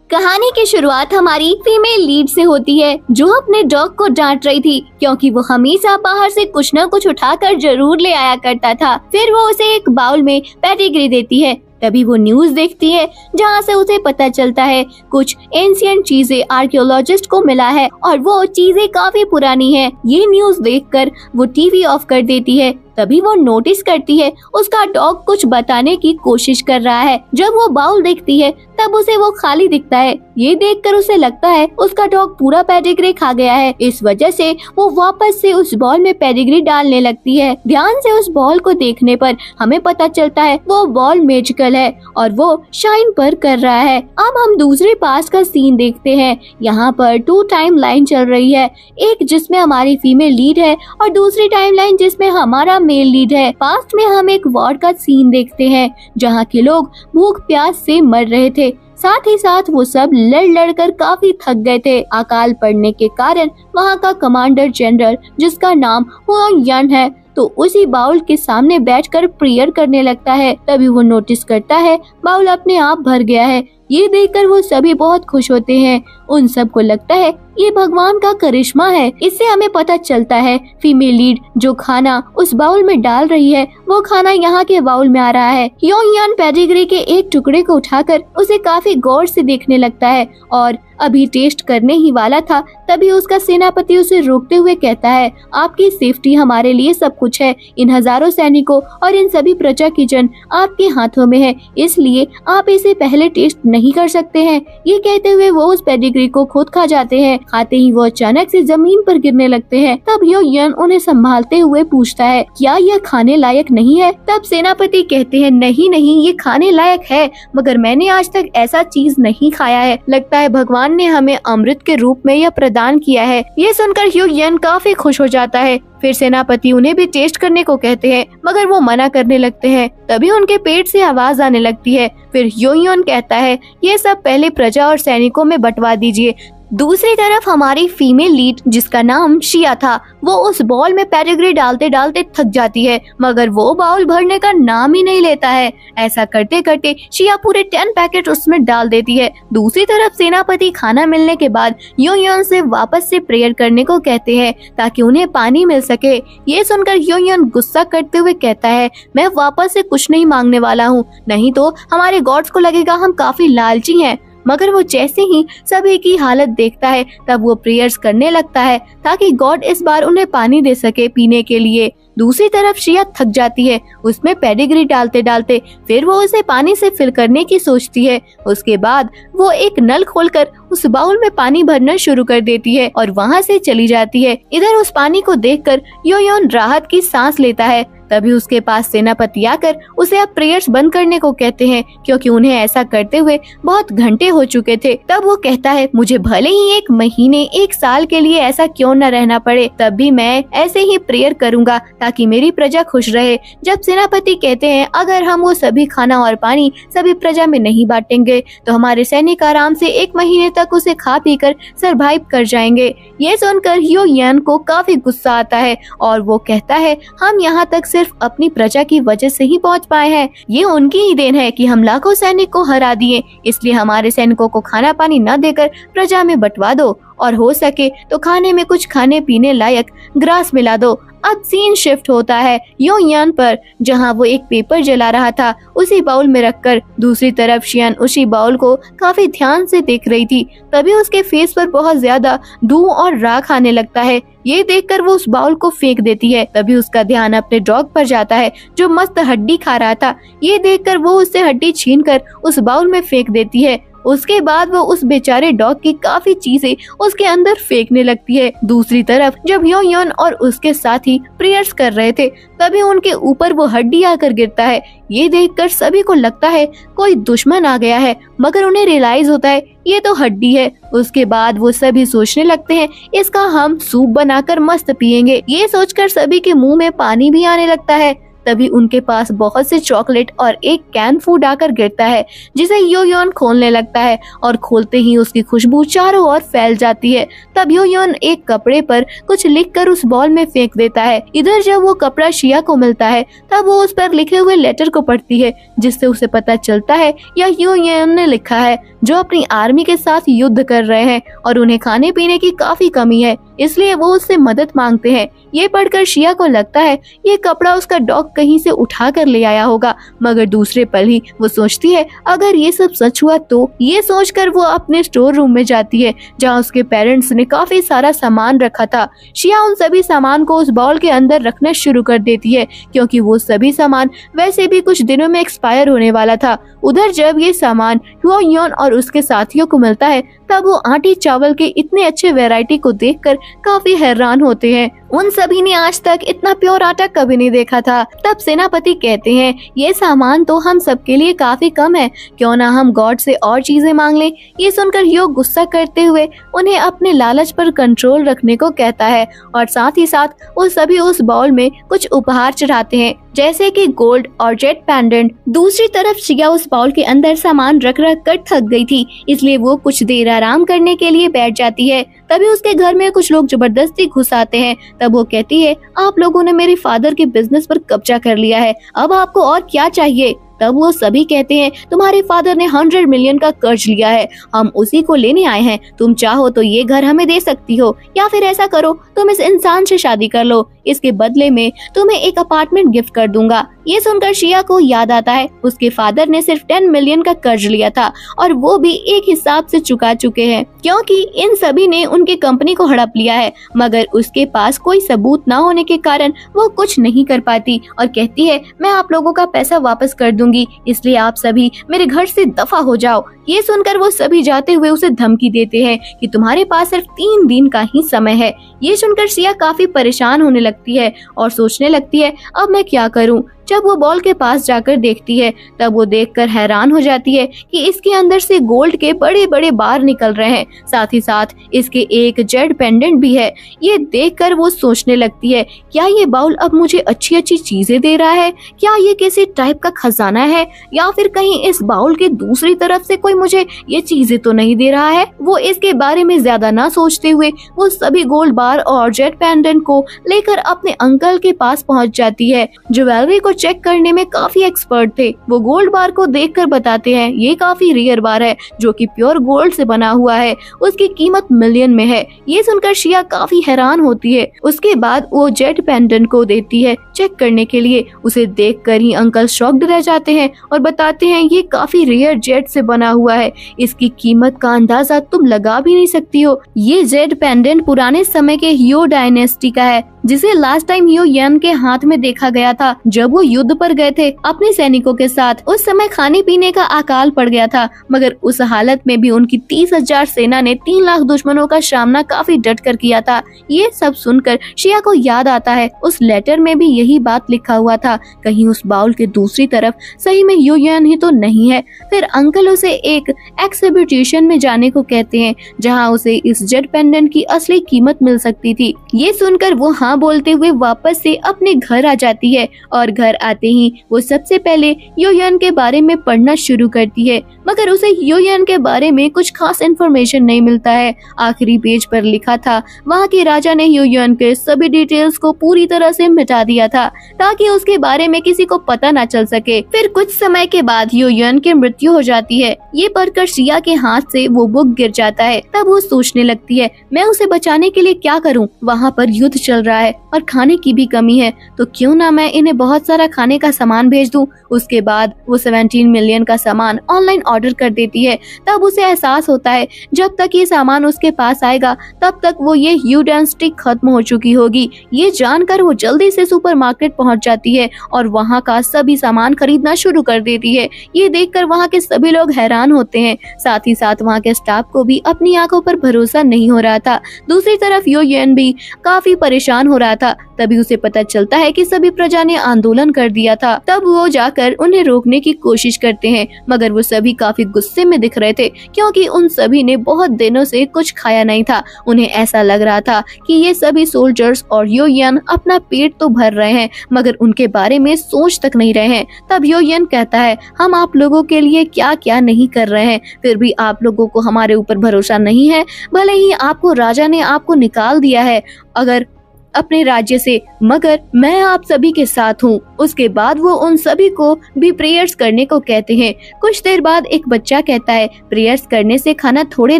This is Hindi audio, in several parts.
कहानी की शुरुआत हमारी फीमेल लीड से होती है, जो अपने डॉग को डांट रही थी क्योंकि वो हमेशा बाहर से कुछ न कुछ उठाकर जरूर ले आया करता था। फिर वो उसे एक बाउल में पेडिग्री देती है। तभी वो न्यूज देखती है जहाँ से उसे पता चलता है कुछ एंशिएंट चीजें आर्कियोलॉजिस्ट को मिला है और वो चीजें काफी पुरानी है। ये न्यूज देखकर वो टीवी ऑफ कर देती है। तभी वो नोटिस करती है उसका डॉग कुछ बताने की कोशिश कर रहा है। जब वो बाउल देखती है तब उसे वो खाली दिखता है। ये देखकर उसे लगता है उसका डॉग पूरा पेडिग्री खा गया है। इस वजह से वो वापस से उस बॉल में पेडिग्री डालने लगती है। ध्यान से उस बॉल को देखने पर हमें पता चलता है वो बॉल मैजिकल है और वो शाइन पर कर रहा है। अब हम दूसरे पास का सीन देखते हैं। यहाँ पर 2 टाइम लाइन चल रही है, एक जिसमें हमारी फीमेल लीड है और दूसरी टाइम लाइन जिसमें हमारा मेल लीड है। पास्ट में हम एक वॉर का सीन देखते हैं जहाँ के लोग भूख प्यास से मर रहे थे। साथ ही साथ वो सब लड़ कर काफी थक गए थे। अकाल पड़ने के कारण वहाँ का कमांडर जनरल, जिसका नाम हुआंग यान है, तो उसी बाउल के सामने बैठकर प्रेयर करने लगता है। तभी वो नोटिस करता है बाउल अपने आप भर गया है। ये देखकर वो सभी बहुत खुश होते हैं। उन सबको लगता है ये भगवान का करिश्मा है। इससे हमें पता चलता है फीमेल लीड जो खाना उस बाउल में डाल रही है वो खाना यहाँ के बाउल में आ रहा है। योंग पेडिग्री के एक टुकड़े को उठाकर उसे काफी गौर से देखने लगता है और अभी टेस्ट करने ही वाला था। तभी उसका सेनापति उसे रोकते हुए कहता है, आपकी सेफ्टी हमारे लिए सब कुछ है। इन हजारों सैनिकों और इन सभी प्रजा की जन आपके हाथों में है, इसलिए आप इसे पहले टेस्ट नहीं कर सकते हैं। ये कहते हुए वो उस पेडिग्री को खुद खा जाते हैं। खाते ही वो अचानक से जमीन पर गिरने लगते हैं। तब योयन उन्हें संभालते हुए पूछता है, क्या यह खाने लायक नहीं है? तब सेनापति कहते हैं, नहीं नहीं, ये खाने लायक है, मगर मैंने आज तक ऐसा चीज नहीं खाया है। लगता है भगवान ने हमें अमृत के रूप में यह प्रदान किया है। ये सुनकर योयन काफी खुश हो जाता है। फिर सेनापति उन्हें भी टेस्ट करने को कहते हैं, मगर वो मना करने लगते हैं। तभी उनके पेट से आवाज आने लगती है। फिर योयन कहता है, ये सब पहले प्रजा और सैनिकों में बंटवा दीजिए। दूसरी तरफ हमारी फीमेल लीड, जिसका नाम शिया था, वो उस बॉल में पेडिग्री डालते डालते थक जाती है, मगर वो बाउल भरने का नाम ही नहीं लेता है। ऐसा करते करते शिया पूरे 10 पैकेट उसमें डाल देती है। दूसरी तरफ सेनापति खाना मिलने के बाद योयन से वापस से प्रेयर करने को कहते हैं ताकि उन्हें पानी मिल सके। ये सुनकर योयन गुस्सा करते हुए कहता है, मैं वापस से कुछ नहीं मांगने वाला हूँ, नहीं तो हमारे गॉड्स को लगेगा हम काफी लालची हैं। मगर वो जैसे ही सभी की हालत देखता है तब वो प्रेयर्स करने लगता है ताकि गॉड इस बार उन्हें पानी दे सके पीने के लिए। दूसरी तरफ शिया थक जाती है उसमें पेडिग्री डालते डालते। फिर वो उसे पानी से फिल करने की सोचती है। उसके बाद वो एक नल खोलकर उस बाउल में पानी भरना शुरू कर देती है और वहाँ से चली जाती है। इधर उस पानी को देखकर योयन राहत की सांस लेता है। तभी उसके पास सेनापति आकर उसे अब प्रेयर्स बंद करने को कहते हैं क्योंकि उन्हें ऐसा करते हुए बहुत घंटे हो चुके थे। तब वो कहता है, मुझे भले ही 1 महीने 1 साल के लिए ऐसा क्यों न रहना पड़े, तब भी मैं ऐसे ही प्रेयर करूंगा ताकि मेरी प्रजा खुश रहे। जब सेनापति कहते हैं, अगर हम वो सभी खाना और पानी सभी प्रजा में नहीं बांटेंगे तो हमारे सैनिक आराम से 1 महीने तक उसे खा पी कर सरवाइव कर जाएंगे। ये सुनकर योयन को काफी गुस्सा आता है और वो कहता है, हम यहाँ तक सिर्फ अपनी प्रजा की वजह से ही पहुँच पाए हैं। ये उनकी ही देन है कि हम लाखों सैनिक को हरा दिए, इसलिए हमारे सैनिकों को खाना पानी न देकर प्रजा में बंटवा दो और हो सके तो खाने में कुछ खाने पीने लायक ग्रास मिला दो। अब सीन शिफ्ट होता है योयन पर, जहां वो एक पेपर जला रहा था उसी बाउल में रखकर। दूसरी तरफ शियन उसी बाउल को काफी ध्यान से देख रही थी। तभी उसके फेस पर बहुत ज्यादा धूं और राख आने लगता है। ये देखकर वो उस बाउल को फेंक देती है। तभी उसका ध्यान अपने डॉग पर जाता है जो मस्त हड्डी खा रहा था। ये देखकर वो उससे हड्डी छीनकर उस बाउल में फेंक देती है। उसके बाद वो उस बेचारे डॉग की काफी चीजें उसके अंदर फेंकने लगती है। दूसरी तरफ जब योयन और उसके साथी प्रेयर्स कर रहे थे तभी उनके ऊपर वो हड्डी आकर गिरता है। ये देखकर सभी को लगता है कोई दुश्मन आ गया है, मगर उन्हें रियलाइज होता है ये तो हड्डी है। उसके बाद वो सभी सोचने लगते हैं इसका हम सूप बनाकर मस्त पिएंगे। ये सोचकर सभी के मुंह में पानी भी आने लगता है। तभी उनके पास बहुत से चॉकलेट और एक कैन फूड आकर गिरता है, जिसे योयोन खोलने लगता है और खोलते ही उसकी खुशबू चारों ओर फैल जाती है। तब योयोन एक कपड़े पर कुछ लिखकर उस बॉल में फेंक देता है। इधर जब वो कपड़ा शिया को मिलता है तब वो उस पर लिखे हुए लेटर को पढ़ती है, जिससे उसे पता चलता है यह योयोन ने लिखा है, जो अपनी आर्मी के साथ युद्ध कर रहे हैं और उन्हें खाने पीने की काफी कमी है, इसलिए वो उससे मदद मांगते हैं। ये पढ़कर शिया को लगता है ये कपड़ा उसका डॉग कहीं से उठा कर ले आया होगा, मगर दूसरे पल ही वो सोचती है अगर ये सब सच हुआ तो। ये सोचकर वो अपने स्टोर रूम में जाती है, जहाँ उसके पेरेंट्स ने काफी सारा सामान रखा था। शिया उन सभी सामान को उस बाउल के अंदर रखना शुरू कर देती है, क्योंकि वो सभी सामान वैसे भी कुछ दिनों में एक्सपायर होने वाला था। उधर जब ये सामान योयोन और उसके साथियों को मिलता है तब वो आटे चावल के इतने अच्छे वैरायटी को देखकर काफी हैरान होते हैं। उन सभी ने आज तक इतना प्योर आटा कभी नहीं देखा था। तब सेनापति कहते हैं ये सामान तो हम सबके लिए काफी कम है, क्यों ना हम गॉड से और चीजें मांग लें। ये सुनकर यो गुस्सा करते हुए उन्हें अपने लालच पर कंट्रोल रखने को कहता है और साथ ही साथ वो सभी उस बाउल में कुछ उपहार चढ़ाते हैं, जैसे कि गोल्ड और जेट पेंडेंट। दूसरी तरफ शिया उस बाउल के अंदर सामान रख रख कर थक गई थी, इसलिए वो कुछ देर आराम करने के लिए बैठ जाती है। तभी उसके घर में कुछ लोग जबरदस्ती घुस आते हैं। तब वो कहती है आप लोगों ने मेरे फादर के बिजनेस पर कब्जा कर लिया है, अब आपको और क्या चाहिए। तब वो सभी कहते हैं तुम्हारे फादर ने 100 मिलियन का कर्ज लिया है, हम उसी को लेने आए हैं। तुम चाहो तो ये घर हमें दे सकती हो, या फिर ऐसा करो तुम इस इंसान से शादी कर लो, इसके बदले में तुम्हें एक अपार्टमेंट गिफ्ट कर दूंगा। ये सुनकर शिया को याद आता है उसके फादर ने सिर्फ 10 मिलियन का कर्ज लिया था और वो भी एक हिसाब से चुका चुके हैं, क्योंकि इन सभी ने उनकी कंपनी को हड़प लिया है, मगर उसके पास कोई सबूत न होने के कारण वो कुछ नहीं कर पाती और कहती है मैं आप लोगों का पैसा वापस कर दूंगी, इसलिए आप सभी मेरे घर से दफा हो जाओ। ये सुनकर वो सभी जाते हुए उसे धमकी देते हैं कि तुम्हारे पास सिर्फ 3 दिन का ही समय है। ये सुनकर शिया काफी परेशान होने लगती है और सोचने लगती है अब मैं क्या करूं। जब वो बॉल के पास जाकर देखती है तब वो देखकर हैरान हो जाती है कि इसके अंदर से गोल्ड के बड़े बड़े बार निकल रहे हैं, साथ ही साथ इसके एक जेड पेंडेंट भी है। ये देखकर वो सोचने लगती है क्या ये बाउल अब मुझे अच्छी अच्छी चीजें दे रहा है, क्या ये किसी टाइप का खजाना है, या फिर कहीं इस बाउल के दूसरी तरफ से कोई मुझे ये चीजें तो नहीं दे रहा है। वो इसके बारे में ज्यादा ना सोचते हुए वो सभी गोल्ड बार और जेड पेंडेंट को लेकर अपने अंकल के पास पहुंच जाती है। ज्वेलरी को चेक करने में काफी एक्सपर्ट थे। वो गोल्ड बार को देखकर बताते हैं ये काफी रेयर बार है, जो कि प्योर गोल्ड से बना हुआ है, उसकी कीमत मिलियन में है। ये सुनकर शिया काफी हैरान होती है। उसके बाद वो जेड पेंडेंट को देती है चेक करने के लिए। उसे देखकर ही अंकल शॉक्ड रह जाते हैं और बताते हैं ये काफी रेयर जेड से बना हुआ है, इसकी कीमत का अंदाजा तुम लगा भी नहीं सकती हो। ये जेड पेंडेंट पुराने समय के ह्यो डायनेस्टी का है, जिसे लास्ट टाइम ह्यो यन के हाथ में देखा गया था जब वो युद्ध पर गए थे अपने सैनिकों के साथ। उस समय खाने पीने का अकाल पड़ गया था, मगर उस हालत में भी उनकी 30,000 सेना ने 3 लाख दुश्मनों का सामना काफी डट कर किया था। ये सब सुनकर शिया को याद आता है उस लेटर में भी यही बात लिखा हुआ था, कहीं उस बाउल के दूसरी तरफ सही में ह्यो यन ही तो नहीं है। फिर अंकल उसे एक एक्सिबिशन में जाने को कहते हैं, जहाँ उसे इस जेड पेंडेंट की असली कीमत मिल सकती थी। ये सुनकर वो हाँ बोलते हुए वापस से अपने घर आ जाती है और घर आते ही वो सबसे पहले योयन के बारे में पढ़ना शुरू करती है, मगर उसे योयन के बारे में कुछ खास इन्फॉर्मेशन नहीं मिलता है। आखिरी पेज पर लिखा था वहाँ के राजा ने योयन के सभी डिटेल्स को पूरी तरह से मिटा दिया था ताकि उसके बारे में किसी को पता न चल सके। फिर कुछ समय के बाद योयन की मृत्यु हो जाती है। ये पढ़कर शिया के हाथ से वो बुक गिर जाता है। तब वो सोचने लगती है मैं उसे बचाने के लिए क्या करूं, वहाँ पर युद्ध चल रहा है और खाने की भी कमी है, तो क्यों ना मैं इन्हें बहुत सारा खाने का सामान भेज दूं। उसके बाद वो 17 मिलियन का सामान ऑनलाइन ऑर्डर कर देती है। तब उसे एहसास होता है जब तक ये सामान उसके पास आएगा तब तक वो ये ह्यू डायनेस्टी खत्म हो चुकी होगी। ये जानकर वो जल्दी से सुपरमार्केट पहुंच जाती है और वहाँ का सभी सामान खरीदना शुरू कर देती है। ये देखकर वहाँ के सभी लोग हैरान होते हैं, साथ ही साथ वहाँ के स्टाफ को भी अपनी आंखों पर भरोसा नहीं हो रहा था। दूसरी तरफ योयन भी काफी परेशान हो रहा था। तभी उसे पता चलता है कि सभी प्रजा ने आंदोलन कर दिया था। तब वो जाकर उन्हें रोकने की कोशिश करते हैं, मगर वो सभी काफी गुस्से में दिख रहे थे क्योंकि उन सभी ने बहुत दिनों से कुछ खाया नहीं था। उन्हें ऐसा लग रहा था कि ये सभी सोल्जर्स और योयन अपना पेट तो भर रहे हैं मगर उनके बारे में सोच तक नहीं रहे हैं। तब योयन कहता है, हम आप लोगों के लिए क्या क्या नहीं कर रहे हैं, फिर भी आप लोगों को हमारे ऊपर भरोसा नहीं है। भले ही आपको राजा ने आपको निकाल दिया है अगर अपने राज्य से, मगर मैं आप सभी के साथ हूँ। उसके बाद वो उन सभी को भी प्रेयर्स करने को कहते हैं। कुछ देर बाद एक बच्चा कहता है, प्रेयर्स करने से खाना थोड़े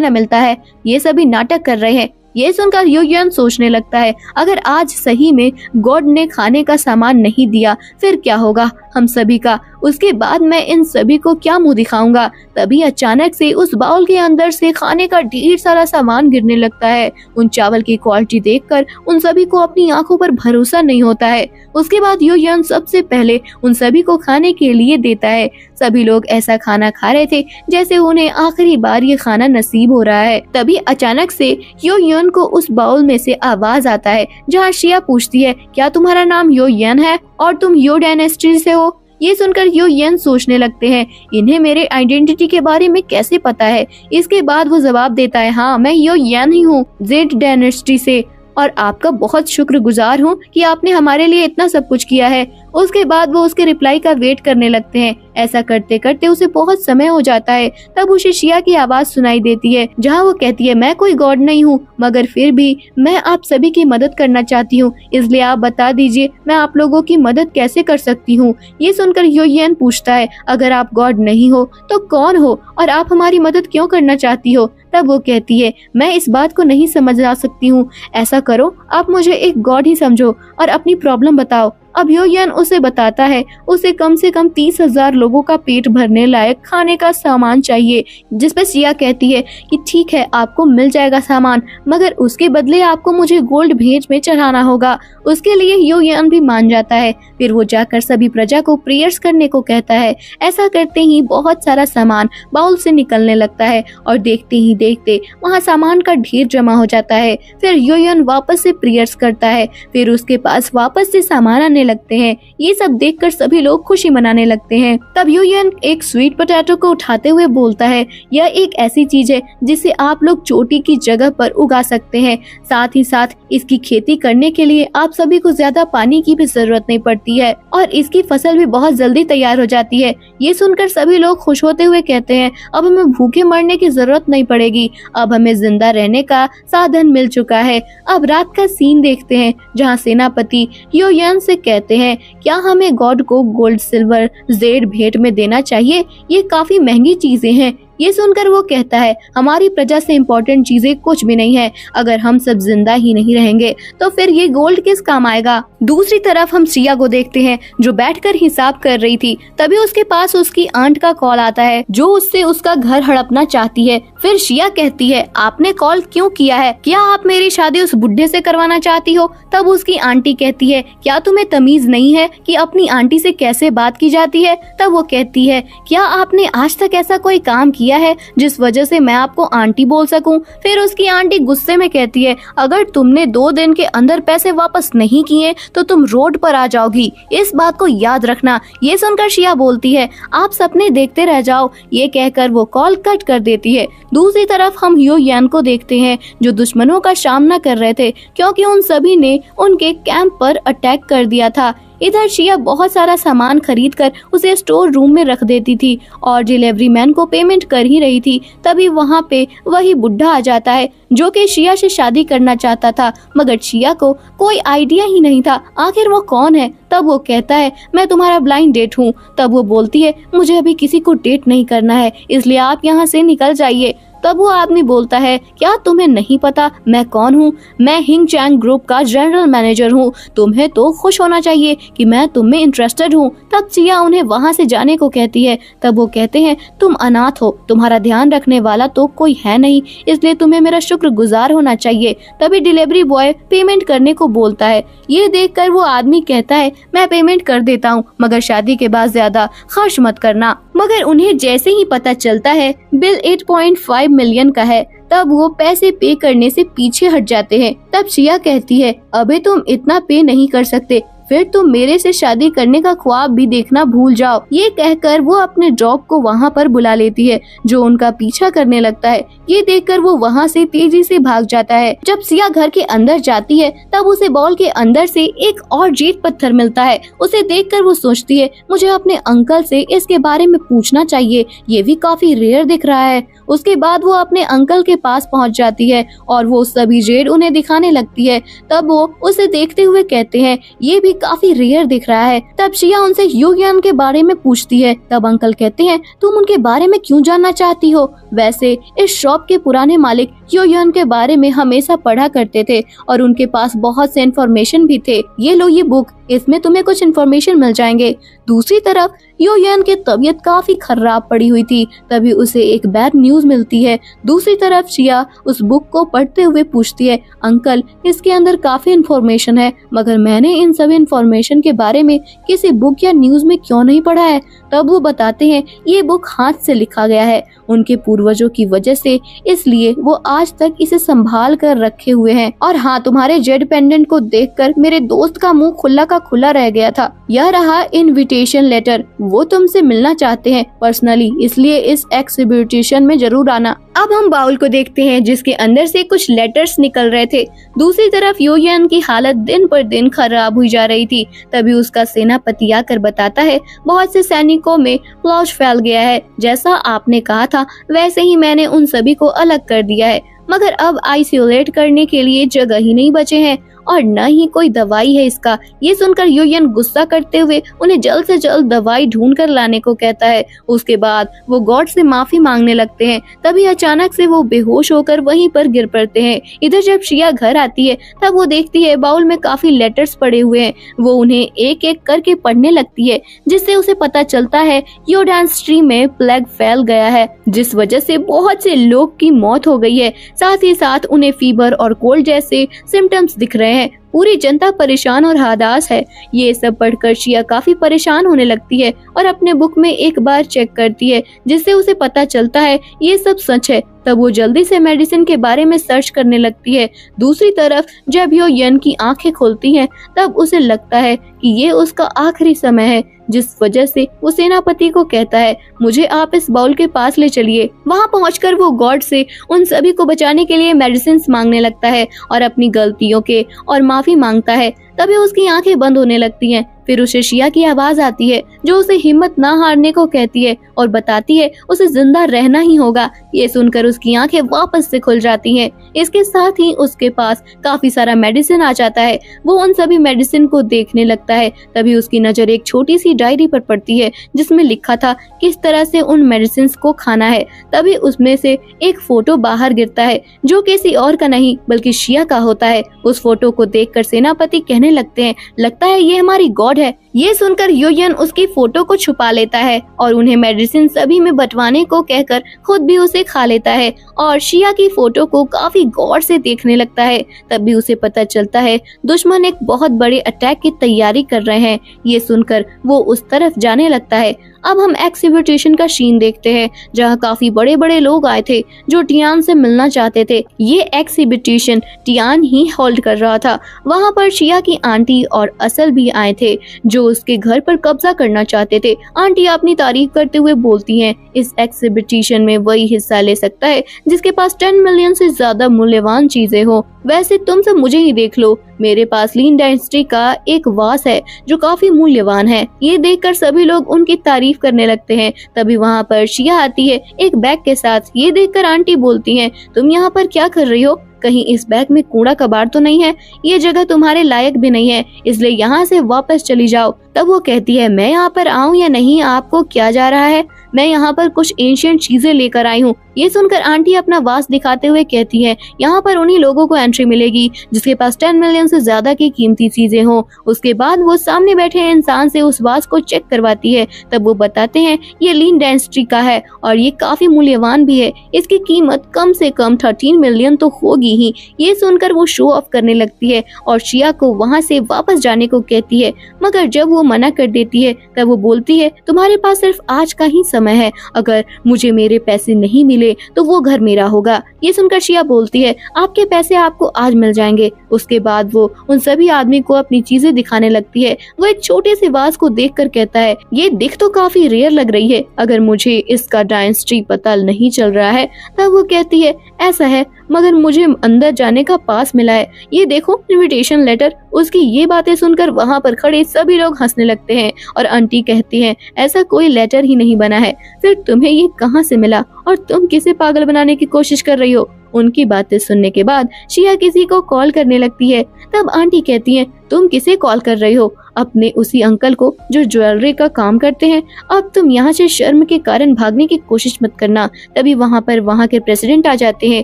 न मिलता है, ये सभी नाटक कर रहे हैं। ये सुनकर योयन सोचने लगता है, अगर आज सही में गॉड ने खाने का सामान नहीं दिया फिर क्या होगा हम सभी का। उसके बाद मैं इन सभी को क्या मुंह दिखाऊंगा। तभी अचानक से उस बाउल के अंदर से खाने का ढेर सारा सामान गिरने लगता है। उन चावल की क्वालिटी देखकर उन सभी को अपनी आंखों पर भरोसा नहीं होता है। उसके बाद योयन सबसे पहले उन सभी को खाने के लिए देता है। सभी लोग ऐसा खाना खा रहे थे जैसे उन्हें आखिरी बार ये खाना नसीब हो रहा है। तभी अचानक से योयन को उस बाउल में से आवाज आता है जहाँ शिया पूछती है, क्या तुम्हारा नाम योयन है और तुम यो डायनेस्टी से हो। ये सुनकर योयन सोचने लगते हैं, इन्हें मेरे आइडेंटिटी के बारे में कैसे पता है। इसके बाद वो जवाब देता है, हाँ मैं योयन ही हूँ, जेड डायनेस्टी से, और आपका बहुत शुक्रगुजार हूँ कि आपने हमारे लिए इतना सब कुछ किया है। उसके बाद वो उसके रिप्लाई का वेट करने लगते हैं। ऐसा करते करते उसे बहुत समय हो जाता है। तब उसे शिया की आवाज सुनाई देती है जहाँ वो कहती है, मैं कोई गॉड नहीं हूँ मगर फिर भी मैं आप सभी की मदद करना चाहती हूँ, इसलिए आप बता दीजिए मैं आप लोगों की मदद कैसे कर सकती हूँ। ये सुनकर योयन पूछता है, अगर आप गॉड नहीं हो तो कौन हो और आप हमारी मदद क्यों करना चाहती हो। तब वो कहती है, मैं इस बात को नहीं समझ सकती हूँ, ऐसा करो आप मुझे एक गॉड ही समझो और अपनी प्रॉब्लम बताओ। अब योयन उसे बताता है उसे कम से कम 30,000 लोगों का पेट भरने लायक खाने का सामान चाहिए। जिस पे शिया कहती है कि ठीक है आपको मिल जाएगा सामान, मगर उसके बदले आपको मुझे गोल्ड भेंट में चढ़ाना होगा। उसके लिए योयन भी मान जाता है। फिर वो जाकर सभी प्रजा को प्रेयर्स करने को कहता है। ऐसा करते ही बहुत सारा सामान बाउल से निकलने लगता है और देखते ही देखते वहाँ सामान का ढेर जमा हो जाता है। फिर योयन वापस से प्रेयर्स करता है। फिर उसके पास वापस से सामान आने लगते हैं। ये सब देखकर सभी लोग खुशी मनाने लगते हैं। तब योयन एक स्वीट पोटैटो को उठाते हुए बोलता है, यह एक ऐसी चीज है जिसे आप लोग चोटी की जगह पर उगा सकते हैं। साथ ही साथ इसकी खेती करने के लिए आप सभी को ज्यादा पानी की भी जरूरत नहीं पड़ती है और इसकी फसल भी बहुत जल्दी तैयार हो जाती है। ये सुनकर सभी लोग खुश होते हुए कहते हैं, अब हमें भूखे मरने की जरूरत नहीं पड़ेगी, अब हमें जिंदा रहने का साधन मिल चुका है। अब रात का सीन देखते हैं जहाँ सेनापति योयन से कहते हैं, क्या हमें गॉड को गोल्ड सिल्वर जेड भेंट में देना चाहिए, ये काफी महंगी चीजें हैं। ये सुनकर वो कहता है, हमारी प्रजा से इम्पोर्टेंट चीजें कुछ भी नहीं है, अगर हम सब जिंदा ही नहीं रहेंगे तो फिर ये गोल्ड किस काम आएगा। दूसरी तरफ हम शिया को देखते हैं जो बैठकर हिसाब कर रही थी। तभी उसके पास उसकी आंट का कॉल आता है जो उससे उसका घर हड़पना चाहती है। फिर शिया कहती है, आपने कॉल क्यों किया है, क्या आप मेरी शादी उस बुढ़े से करवाना चाहती हो। तब उसकी आंटी कहती है, क्या तुम्हें तमीज नहीं है कि अपनी आंटी से कैसे बात की जाती है। तब वो कहती है, क्या आपने आज तक ऐसा कोई काम किया है जिस वजह से मैं आपको आंटी बोल सकूं। फिर उसकी आंटी गुस्से में कहती है, अगर तुमने 2 दिन के अंदर पैसे वापस नहीं किए तो तुम रोड पर आ जाओगी, इस बात को याद रखना। ये सुनकर शिया बोलती है, आप सपने देखते रह जाओ। ये कहकर वो कॉल कट कर देती है। दूसरी तरफ हम योयन को देखते हैं जो दुश्मनों का सामना कर रहे थे क्योंकि उन सभी ने उनके कैंप पर अटैक कर दिया था। इधर शिया बहुत सारा सामान खरीद कर उसे स्टोर रूम में रख देती थी और डिलीवरी मैन को पेमेंट कर ही रही थी। तभी वहाँ पे वही बुढ़ा आ जाता है जो कि शिया से शादी करना चाहता था, मगर शिया को कोई आइडिया ही नहीं था आखिर वो कौन है। तब वो कहता है, मैं तुम्हारा ब्लाइंड डेट हूँ। तब वो बोलती है, मुझे अभी किसी को डेट नहीं करना है, इसलिए आप यहाँ से निकल जाइए। तब वो आदमी बोलता है, क्या तुम्हें नहीं पता मैं कौन हूँ, मैं हिंग चैंग ग्रुप का जनरल मैनेजर हूँ, तुम्हें तो खुश होना चाहिए कि मैं तुम में इंटरेस्टेड हूँ। तब शिया उन्हें वहाँ से जाने को कहती है। तब वो कहते हैं, तुम अनाथ हो, तुम्हारा ध्यान रखने वाला तो कोई है नहीं, इसलिए तुम्हें मेरा शुक्रगुजार होना चाहिए। तभी डिलीवरी बॉय पेमेंट करने को बोलता है। ये देखकर वो आदमी कहता है, मैं पेमेंट कर देता हूँ, मगर शादी के बाद ज्यादा खर्च मत करना। मगर उन्हें जैसे ही पता चलता है बिल 8.5 5 मिलियन का है। तब वो पैसे पे करने से पीछे हट जाते हैं। तब शिया कहती है, अबे तुम इतना पे नहीं कर सकते, फिर तुम मेरे से शादी करने का ख्वाब भी देखना भूल जाओ। ये कहकर वो अपने डॉग को वहाँ पर बुला लेती है, जो उनका पीछा करने लगता है। ये देखकर वो वहाँ से तेजी से भाग जाता है। जब सिया घर के अंदर जाती है तब उसे बॉल के अंदर से एक और जेट पत्थर मिलता है। उसे देखकर वो सोचती है, मुझे अपने अंकल से इसके बारे में पूछना चाहिए, ये भी काफी रेयर दिख रहा है। उसके बाद वो अपने अंकल के पास पहुंच जाती है और वो सभी जेड उन्हें दिखाने लगती है। तब वो उसे देखते हुए कहते हैं, ये भी काफी रेयर दिख रहा है। तब शिया उनसे युयान के बारे में पूछती है। तब अंकल कहते हैं, तुम उनके बारे में क्यों जानना चाहती हो? वैसे इस शॉप के पुराने मालिक युयान के बारे में हमेशा पढ़ा करते थे और उनके पास बहुत से इन्फॉर्मेशन भी थे। ये लो ये बुक, इसमें तुम्हें कुछ इन्फॉर्मेशन मिल जाएंगे। दूसरी तरफ युयान की तबीयत काफी खराब पड़ी हुई थी। तभी उसे एक बैड न्यूज मिलती है। दूसरी तरफ शिया उस बुक को पढ़ते हुए पूछती है, अंकल इसके अंदर काफी इन्फॉर्मेशन है, मगर मैंने इन सभी इन्फॉर्मेशन के बारे में किसी बुक या न्यूज में क्यों नहीं पढ़ा है? तब वो बताते हैं, ये बुक हाथ से लिखा गया है उनके पूर्वजों की वजह से, इसलिए वो आज तक इसे संभाल कर रखे हुए हैं। और हाँ, तुम्हारे जेड पेंडेंट को देखकर मेरे दोस्त का मुंह खुला का खुला रह गया था। यह रहा इनविटेशन लेटर, वो तुमसे मिलना चाहते हैं पर्सनली, इसलिए इस एक्सिबिशन में जरूर आना। अब हम बाउल को देखते हैं जिसके अंदर से कुछ लेटर्स निकल रहे थे। दूसरी तरफ युयान की हालत दिन पर दिन खराब हुई जा रही थी। तभी उसका सेनापति आकर बताता है, बहुत से सैनिकों में प्लॉज फैल गया है, जैसा आपने कहा था वैसे ही मैंने उन सभी को अलग कर दिया है, मगर अब आइसोलेट करने के लिए जगह ही नहीं बचे हैं और न ही कोई दवाई है इसका। ये सुनकर युयान गुस्सा करते हुए उन्हें जल्द से जल्द दवाई ढूंढ कर लाने को कहता है। उसके बाद वो गॉड से माफी मांगने लगते हैं। तभी अचानक से वो बेहोश होकर वहीं पर गिर पड़ते हैं। इधर जब शिया घर आती है तब वो देखती है बाउल में काफी लेटर्स पड़े हुए हैं। वो उन्हें एक एक करके पढ़ने लगती है, जिससे उसे पता चलता है योडान स्ट्रीम में प्लेग फैल गया है, जिस वजह से बहुत से लोग की मौत हो गई है। साथ ही साथ उन्हें फीवर और कोल्ड जैसे सिम्टम्स दिख रहे हैं। पूरी जनता परेशान और हताश है। ये सब पढ़कर शिया काफी परेशान होने लगती है और अपने बुक में एक बार चेक करती है, जिससे उसे पता चलता है ये सब सच है। तब वो जल्दी से मेडिसिन के बारे में सर्च करने लगती है। दूसरी तरफ जब युयान की आंखें खुलती हैं तब उसे लगता है कि ये उसका आखिरी समय है, जिस वजह से वो सेनापति को कहता है, मुझे आप इस बाउल के पास ले चलिए। वहाँ पहुंचकर वो गॉड से उन सभी को बचाने के लिए मेडिसिन मांगने लगता है और अपनी गलतियों के और माफी मांगता है। तभी उसकी आंखें बंद होने लगती हैं। फिर उसे शिया की आवाज आती है जो उसे हिम्मत ना हारने को कहती है और बताती है उसे जिंदा रहना ही होगा। ये सुनकर उसकी आंखें वापस से खुल जाती हैं। इसके साथ ही उसके पास काफी सारा मेडिसिन आ जाता है। वो उन सभी मेडिसिन को देखने लगता है। तभी उसकी नजर एक छोटी सी डायरी पर पड़ती है जिसमें लिखा था किस तरह से उन मेडिसिन को खाना है। तभी उसमें से एक फोटो बाहर गिरता है जो किसी और का नहीं बल्कि शिया का होता है। उस फोटो को देखकर सेनापति कहने लगते हैं, लगता है ये हमारी गॉड है। ये सुनकर युयान उसकी फोटो को छुपा लेता है और उन्हें मेडिसिन सभी में बंटवाने को कहकर खुद भी उसे खा लेता है और शिया की फोटो को काफी गौर से देखने लगता है। तब भी उसे पता चलता है दुश्मन एक बहुत बड़े अटैक की तैयारी कर रहे हैं। ये सुनकर वो उस तरफ जाने लगता है। अब हम एक्सिबिशन का सीन देखते हैं जहाँ काफी बड़े बड़े लोग आए थे जो टियान से मिलना चाहते थे। ये एक्सिबिशन टियान ही होल्ड कर रहा था। वहाँ पर शिया की आंटी और असल भी आए थे जो उसके घर पर कब्जा करना चाहते थे। आंटी अपनी तारीफ करते हुए बोलती हैं, इस एक्सिबिशन में वही हिस्सा ले सकता है जिसके पास 10 मिलियन से ज्यादा मूल्यवान चीजें हो। वैसे तुम सब मुझे ही देख लो, मेरे पास लीन डायनेस्टी का एक वास है जो काफी मूल्यवान है। ये देखकर सभी लोग उनकी तारीफ करने लगते हैं। तभी वहाँ पर शिया आती है एक बैग के साथ। ये देखकर आंटी बोलती हैं, तुम यहाँ पर क्या कर रही हो? कहीं इस बैग में कूड़ा कबाड़ तो नहीं है? ये जगह तुम्हारे लायक भी नहीं है, इसलिए यहाँ से वापस चली जाओ। तब वो कहती है, मैं यहाँ पर आऊँ या नहीं आपको क्या जा रहा है? मैं यहाँ पर कुछ एंशिएंट चीजें लेकर आई हूँ। ये सुनकर आंटी अपना वास दिखाते हुए कहती है, यहाँ पर उन्हीं लोगों को एंट्री मिलेगी जिसके पास 10 मिलियन से ज्यादा की कीमती चीजें हो। उसके बाद वो सामने बैठे इंसान से उस वास को चेक करवाती है। तब वो बताते हैं ये लीन डायनेस्टी का है और ये काफी मूल्यवान भी है। इसकी कीमत कम से कम 13 मिलियन तो होगी ही। ये सुनकर वो शो ऑफ करने लगती है और शिया को वहाँ से वापस जाने को कहती है, मगर जब वो मना कर देती है तब वो बोलती है, तुम्हारे पास सिर्फ आज का ही समय है। अगर मुझे मेरे पैसे नहीं मिले मिले तो वो घर मेरा होगा। ये सुनकर शिया बोलती है आपके पैसे आपको आज मिल जाएंगे। उसके बाद वो उन सभी आदमी को अपनी चीजें दिखाने लगती है। वो एक छोटे से वाज को देखकर कहता है ये दिख तो काफी रेयर लग रही है, अगर मुझे इसका डायनेस्टी पता नहीं चल रहा है। तब वो कहती है ऐसा है, मगर मुझे अंदर जाने का पास मिला है, ये देखो इनविटेशन लेटर। उसकी ये बातें सुनकर वहाँ पर खड़े सभी लोग हंसने लगते हैं और आंटी कहती हैं ऐसा कोई लेटर ही नहीं बना है, फिर तुम्हें ये कहाँ से मिला और तुम किसे पागल बनाने की कोशिश कर रही हो। उनकी बातें सुनने के बाद शिया किसी को कॉल करने लगती है। तब आंटी कहती हैं तुम किसे कॉल कर रही हो? अपने उसी अंकल को जो ज्वेलरी का काम करते हैं। अब तुम यहाँ से शर्म के कारण भागने की कोशिश मत करना। तभी वहाँ के प्रेसिडेंट आ जाते हैं,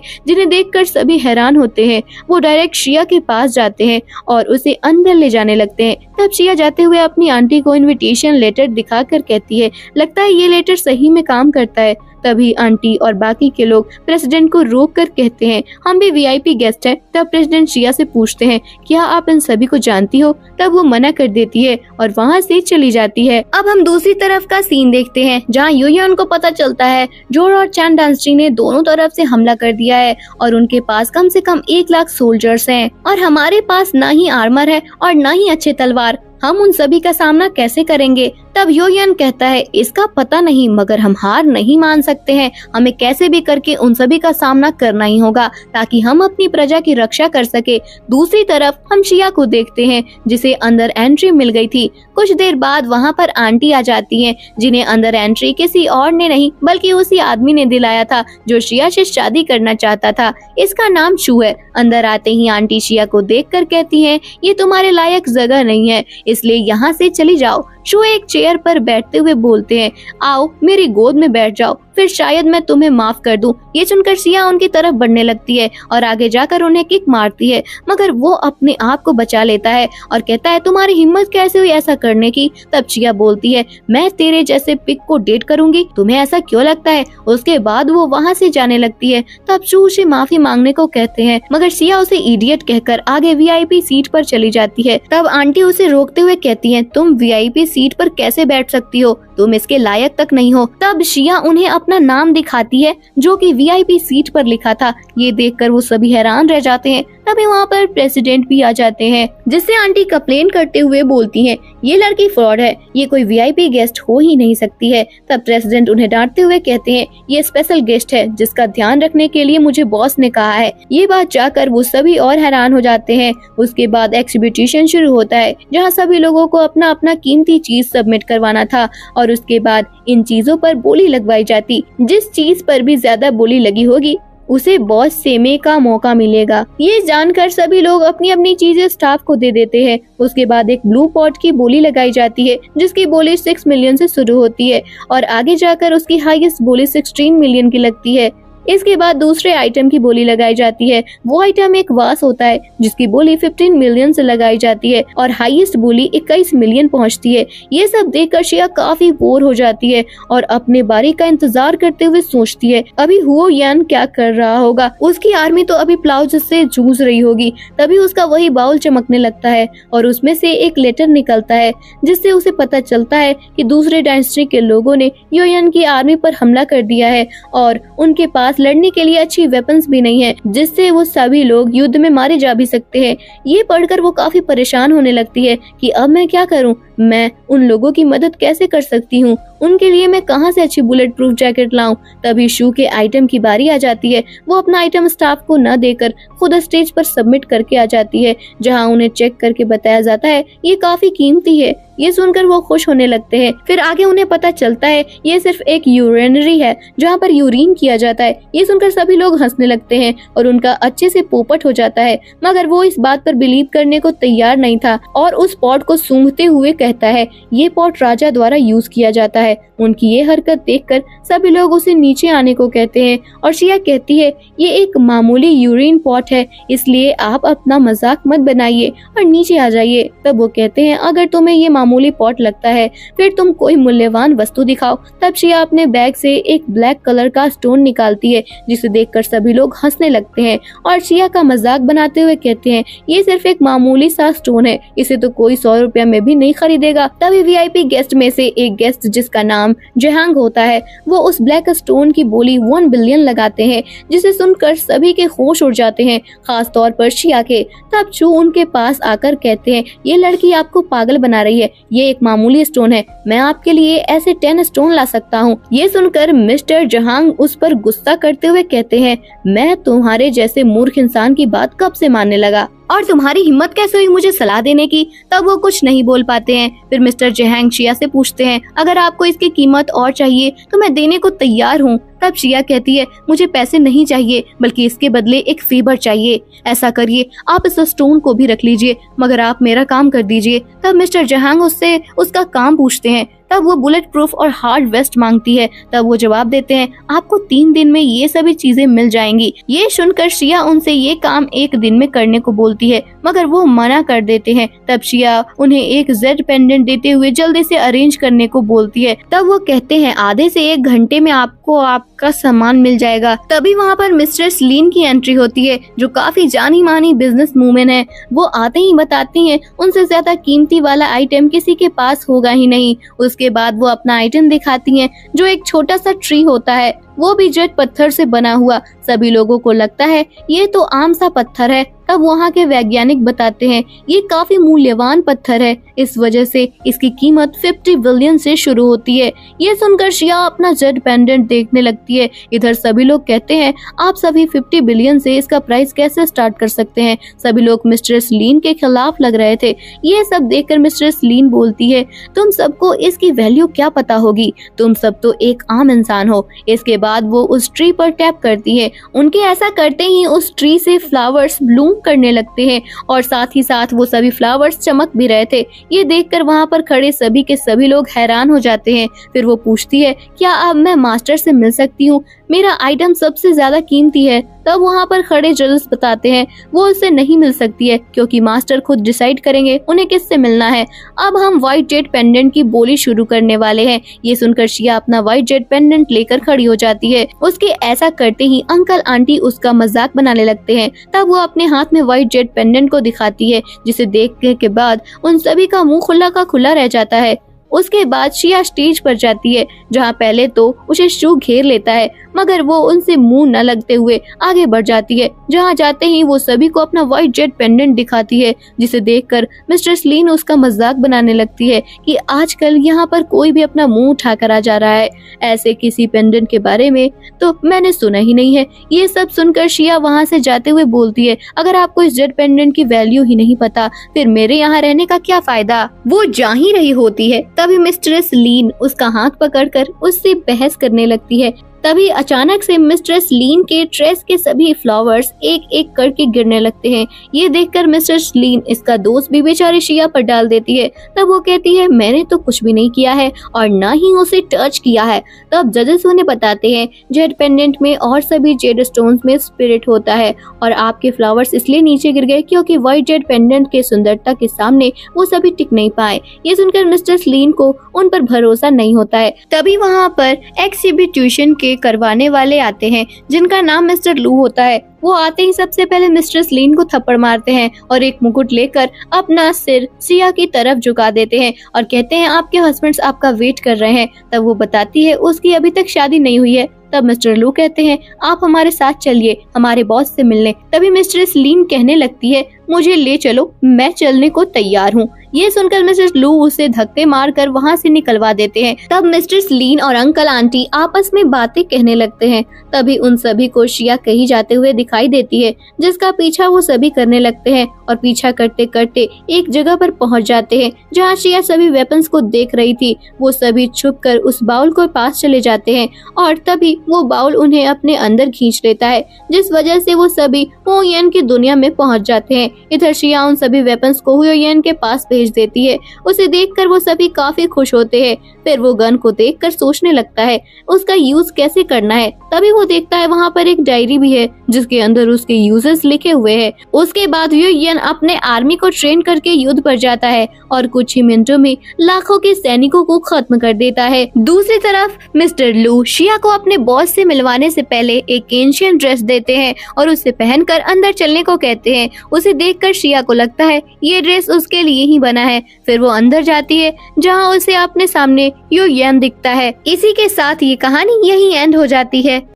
जिन्हें देखकर सभी हैरान होते हैं। वो डायरेक्ट शिया के पास जाते हैं और उसे अंदर ले जाने लगते हैं। तब शिया जाते हुए अपनी आंटी को इनविटेशन लेटर दिखाकर कहती है लगता है ये लेटर सही में काम करता है। तभी आंटी और बाकी के लोग प्रेसिडेंट को रोक कर कहते हैं हम भी वीआईपी गेस्ट हैं। तब प्रेसिडेंट शिया से पूछते हैं क्या आप इन सभी को जानती हो? तब वो मना कर देती है और वहाँ से चली जाती है। अब हम दूसरी तरफ का सीन देखते हैं जहाँ यूयन को पता चलता है जोर और चैन डांसरी ने दोनों तरफ से हमला कर दिया है और उनके पास कम से कम 1 लाख सोल्जर्स हैं और हमारे पास न ही आर्मर है और न ही अच्छे तलवार। हम उन सभी का सामना कैसे करेंगे? तब योयन कहता है इसका पता नहीं, मगर हम हार नहीं मान सकते हैं। हमें कैसे भी करके उन सभी का सामना करना ही होगा ताकि हम अपनी प्रजा की रक्षा कर सके। दूसरी तरफ हम शिया को देखते हैं जिसे अंदर एंट्री मिल गई थी। कुछ देर बाद वहाँ पर आंटी आ जाती हैं, जिन्हें अंदर एंट्री किसी और ने नहीं बल्कि उसी आदमी ने दिलाया था जो शिया से शादी करना चाहता था। इसका नाम शू है। अंदर आते ही आंटी शिया को देखकर कहती हैं ये तुम्हारे लायक जगह नहीं है, इसलिए यहाँ से चली जाओ। शू एक चेयर पर बैठते हुए बोलते हैं आओ मेरी गोद में बैठ जाओ, फिर शायद मैं तुम्हें माफ कर दूं। ये सुनकर शिया उनकी तरफ बढ़ने लगती है और आगे जाकर उन्हें किक मारती है, मगर वो अपने आप को बचा लेता है और कहता है तुम्हारी हिम्मत कैसे हुई ऐसा करने की? तब शिया बोलती है मैं तेरे जैसे पिक को डेट करूंगी, तुम्हें ऐसा क्यों लगता है? उसके बाद वो वहाँ से जाने लगती है। तब शू उसे माफी मांगने को कहते हैं, मगर शिया उसे इडियट कहकर आगे वीआईपी सीट पर चली जाती है। तब आंटी उसे रोकते हुए कहती है तुम वीआईपी सीट पर कैसे बैठ सकती हो, तुम इसके लायक तक नहीं हो। तब शिया उन्हें अपना नाम दिखाती है जो कि वीआईपी सीट पर लिखा था। ये देखकर वो सभी हैरान रह जाते हैं। तभी वहाँ पर प्रेसिडेंट भी आ जाते हैं, जिससे आंटी कंप्लेन करते हुए बोलती हैं ये लड़की फ्रॉड है, ये कोई वीआईपी गेस्ट हो ही नहीं सकती है। तब प्रेसिडेंट उन्हें डांटते हुए कहते हैं ये स्पेशल गेस्ट है जिसका ध्यान रखने के लिए मुझे बॉस ने कहा है। ये बात जाकर वो सभी और हैरान हो जाते हैं। उसके बाद एक्सहिबिशन शुरू होता है जहाँ सभी लोगों को अपना अपना कीमती चीज सबमिट करवाना था और उसके बाद इन चीजों पर बोली लगवाई जाती। जिस चीज पर भी ज्यादा बोली लगी होगी उसे बॉस सेमे का मौका मिलेगा। ये जानकर सभी लोग अपनी अपनी चीजें स्टाफ को दे देते हैं। उसके बाद एक ब्लू पॉट की बोली लगाई जाती है जिसकी बोली 6 मिलियन से शुरू होती है और आगे जाकर उसकी हाईएस्ट बोली 16 मिलियन की लगती है। इसके बाद दूसरे आइटम की बोली लगाई जाती है। वो आइटम एक वास होता है जिसकी बोली 15 मिलियन से लगाई जाती है और हाईएस्ट बोली 21 मिलियन पहुंचती है। ये सब देखकर शिया काफी बोर हो जाती है और अपने बारी का इंतजार करते हुए सोचती है अभी हुओ यान क्या कर रहा होगा। उसकी आर्मी तो अभी प्लाउज से जूझ रही होगी। तभी उसका वही बाउल चमकने लगता है और उसमें से एक लेटर निकलता है जिससे उसे पता चलता है कि दूसरे डायनेस्टी के लोगों ने योयन की आर्मी पर हमला कर दिया है और उनके पास लड़ने के लिए अच्छी वेपन्स भी नहीं है, जिससे वो सभी लोग युद्ध में मारे जा भी सकते हैं। ये पढ़कर वो काफी परेशान होने लगती है कि अब मैं क्या करूं, मैं उन लोगों की मदद कैसे कर सकती हूँ, उनके लिए मैं कहां से अच्छी बुलेट प्रूफ जैकेट लाऊं। तभी शू के आइटम की बारी आ जाती है। वो अपना आइटम स्टाफ को न देकर खुद स्टेज पर सबमिट करके आ जाती है, जहां उन्हें चेक करके बताया जाता है ये काफी कीमती है। ये सुनकर वो खुश होने लगते हैं। फिर आगे उन्हें पता चलता है ये सिर्फ एक यूरिनरी है जहाँ पर यूरिन किया जाता है। ये सुनकर सभी लोग हंसने लगते हैं और उनका अच्छे से पोपट हो जाता है, मगर वो इस बात पर बिलीव करने को तैयार नहीं था और उस पॉट को सूंघते हुए कहता है ये पॉट राजा द्वारा यूज किया जाता है। उनकी ये हरकत देखकर सभी लोग उसे नीचे आने को कहते हैं और शिया कहती है ये एक मामूली यूरिन पॉट है, इसलिए आप अपना मजाक मत बनाइए और नीचे आ जाइए। तब वो कहते हैं अगर तुम्हें ये मामूली पॉट लगता है फिर तुम कोई मूल्यवान वस्तु दिखाओ। तब शिया अपने बैग से एक ब्लैक कलर का स्टोन निकालती है जिसे देखकर सभी लोग हंसने लगते हैं और शिया का मजाक बनाते हुए कहते हैं ये सिर्फ एक मामूली सा स्टोन है, इसे तो कोई 100 रुपया में भी नहीं खरीद खरीदेगा। तभी वीआईपी गेस्ट में से एक गेस्ट जिसका नाम जहांग होता है, वो उस ब्लैक स्टोन की बोली 1 बिलियन लगाते हैं, जिसे सुनकर सभी के होश उड़ जाते हैं, खास तौर पर शिया के। तब चू उनके पास आकर कहते हैं, ये लड़की आपको पागल बना रही है, ये एक मामूली स्टोन है, मैं आपके लिए ऐसे 10 स्टोन ला सकता हूँ। ये सुनकर मिस्टर जहांग उस पर गुस्सा करते हुए कहते हैं, मैं तुम्हारे जैसे मूर्ख इंसान की बात कब से मानने लगा, और तुम्हारी हिम्मत कैसे हुई मुझे सलाह देने की। तब वो कुछ नहीं बोल पाते हैं। फिर मिस्टर जहांग शिया से पूछते हैं, अगर आपको इसकी कीमत और चाहिए तो मैं देने को तैयार हूँ। तब शिया कहती है, मुझे पैसे नहीं चाहिए, बल्कि इसके बदले एक फेवर चाहिए। ऐसा करिए, आप इस स्टोन को भी रख लीजिए, मगर आप मेरा काम कर दीजिए। तब मिस्टर जहांग उससे उसका काम पूछते हैं। तब वो बुलेट प्रूफ और हार्ड वेस्ट मांगती है। तब वो जवाब देते हैं, आपको 3 दिन में ये सभी चीजें मिल जाएंगी। ये सुनकर शिया उनसे ये काम 1 दिन में करने को बोलती है, मगर वो मना कर देते हैं। तब शिया उन्हें एक जेड पेंडेंट देते हुए जल्दी से अरेंज करने को बोलती है। तब वो कहते हैं, आधे से 1 घंटे में आपको आपका सामान मिल जाएगा। तभी वहाँ पर मिस्ट्रेस लीन की एंट्री होती है, जो काफी जानी मानी बिजनेस वूमेन है। वो आते ही बताती हैं, उनसे ज्यादा कीमती वाला आइटम किसी के पास होगा ही नहीं। उसके बाद वो अपना आइटम दिखाती हैं, जो एक छोटा सा ट्री होता है, वो भी जेड पत्थर से बना हुआ। सभी लोगों को लगता है ये तो आम सा पत्थर है। तब वहाँ के वैज्ञानिक बताते हैं, ये काफी मूल्यवान पत्थर है, इस वजह से इसकी कीमत 50 बिलियन से शुरू होती है। ये सुनकर शिया अपना जेड पेंडेंट देखने लगती है। इधर सभी लोग कहते हैं, आप सभी 50 बिलियन से इसका प्राइस कैसे स्टार्ट कर सकते हैं। सभी लोग मिस्ट्रेस लीन के खिलाफ लग रहे थे। ये सब देखकर मिस्ट्रेस लीन बोलती है, तुम सबको इसकी वैल्यू क्या पता होगी, तुम सब तो एक आम इंसान हो। इसके बाद वो उस ट्री पर टैप करती है। उनके ऐसा करते ही उस ट्री से फ्लावर्स ब्लूम करने लगते हैं, और साथ ही साथ वो सभी फ्लावर्स चमक भी रहे थे। ये देखकर वहाँ पर खड़े सभी के सभी लोग हैरान हो जाते हैं। फिर वो पूछती है, क्या अब मैं मास्टर से मिल सकती हूँ, मेरा आइटम सबसे ज्यादा कीमती है। तब वहाँ पर खड़े जजेस बताते हैं, वो उससे नहीं मिल सकती है, क्योंकि मास्टर खुद डिसाइड करेंगे उन्हें किससे मिलना है। अब हम व्हाइट जेड पेंडेंट की बोली शुरू करने वाले हैं। ये सुनकर शिया अपना व्हाइट जेड पेंडेंट लेकर खड़ी हो जाती है। उसके ऐसा करते ही अंकल आंटी उसका मजाक बनाने लगते हैं। तब वो अपने हाथ में व्हाइट जेड पेंडेंट को दिखाती है, जिसे देखने के बाद उन सभी का मुंह खुला का खुला रह जाता है। उसके बाद शिया स्टेज पर जाती है, जहाँ पहले तो उसे शू घेर लेता है, मगर वो उनसे मुंह न लगते हुए आगे बढ़ जाती है। जहाँ जाते ही वो सभी को अपना व्हाइट जेड पेंडेंट दिखाती है, जिसे देखकर मिस्ट्रेस लीन उसका मजाक बनाने लगती है कि आजकल यहाँ पर कोई भी अपना मुंह उठाकर आ जा रहा है, ऐसे किसी पेंडेंट के बारे में तो मैंने सुना ही नहीं है। ये सब सुनकर शिया वहाँ से जाते हुए बोलती है, अगर आपको इस जेड पेंडेंट की वैल्यू ही नहीं पता, फिर मेरे यहाँ रहने का क्या फायदा। वो जा ही रही होती है, तभी मिस्ट्रेस लीन उसका हाथ पकड़कर उससे बहस करने लगती है। तभी अचानक से मिस्ट्रेस लीन के ड्रेस के सभी फ्लावर्स एक एक करके गिरने लगते हैं। ये देखकर मिस्ट्रेस लीन इसका दोस्त भी बेचारी शिया पर डाल देती है। तब वो कहती है, मैंने तो कुछ भी नहीं किया है और न ही उसे टच किया है। तब जजेस उन्हें बताते हैं, जेड पेंडेंट में और सभी जेड स्टोन्स में स्पिरिट होता है, और आपके फ्लावर्स इसलिए नीचे गिर गए क्योंकि व्हाइट जेड पेंडेंट के सुंदरता के सामने वो सभी टिक नहीं पाए। ये सुनकर मिस्ट्रेस लीन को उन पर भरोसा नहीं होता है। तभी वहाँ पर एक्सिबिट्यूशन के करवाने वाले आते हैं, जिनका नाम मिस्टर लू होता है। वो आते ही सबसे पहले मिस्ट्रेस लीन को थप्पड़ मारते हैं और एक मुकुट लेकर अपना सिर सिया की तरफ झुका देते हैं और कहते हैं, आपके हस्बैंड्स आपका वेट कर रहे हैं। तब वो बताती है उसकी अभी तक शादी नहीं हुई है। तब मिस्टर लू कहते हैं, आप हमारे साथ चलिए हमारे बॉस से मिलने। तभी मिस्ट्रेस लीन कहने लगती है, मुझे ले चलो, मैं चलने को तैयार हूँ। ये सुनकर मिस्टर लू उसे धक्के मारकर वहाँ से निकलवा देते हैं। तब मिस्ट्रेस लीन और अंकल आंटी आपस में बातें कहने लगते हैं। तभी उन सभी को शिया कहीं जाते हुए दिखाई देती है, जिसका पीछा वो सभी करने लगते हैं और पीछा करते करते एक जगह पर पहुँच जाते हैं, जहाँ शिया सभी वेपन्स को देख रही थी। वो सभी छुपकर उस बाउल के पास चले जाते हैं और तभी वो बाउल उन्हें अपने अंदर खींच लेता है, जिस वजह से वो सभी हुयन की दुनिया में पहुँच जाते हैं। इधर शिया उन सभी वेपन्स को हुयन के पास भेज देती है। उसे देखकर वो सभी काफी खुश होते हैं। फिर वो गन को देखकर सोचने लगता है उसका यूज कैसे करना है। तभी वो देखता है वहाँ पर एक डायरी भी है, जिसके अंदर उसके यूजर्स लिखे हुए हैं। उसके बाद यू यन अपने आर्मी को ट्रेन करके युद्ध पर जाता है और कुछ ही मिनटों में लाखों के सैनिकों को खत्म कर देता है। दूसरी तरफ मिस्टर लू शिया को अपने बॉस से मिलवाने से पहले एक एंशिएंट ड्रेस देते हैं और उसे पहनकर अंदर चलने को कहते हैं। उसे देखकर शिया को लगता है ये ड्रेस उसके लिए ही बना है। फिर वो अंदर जाती है जहाँ उसे अपने सामने यू यन दिखता है। इसी के साथ ये कहानी यही एंड हो जाती है।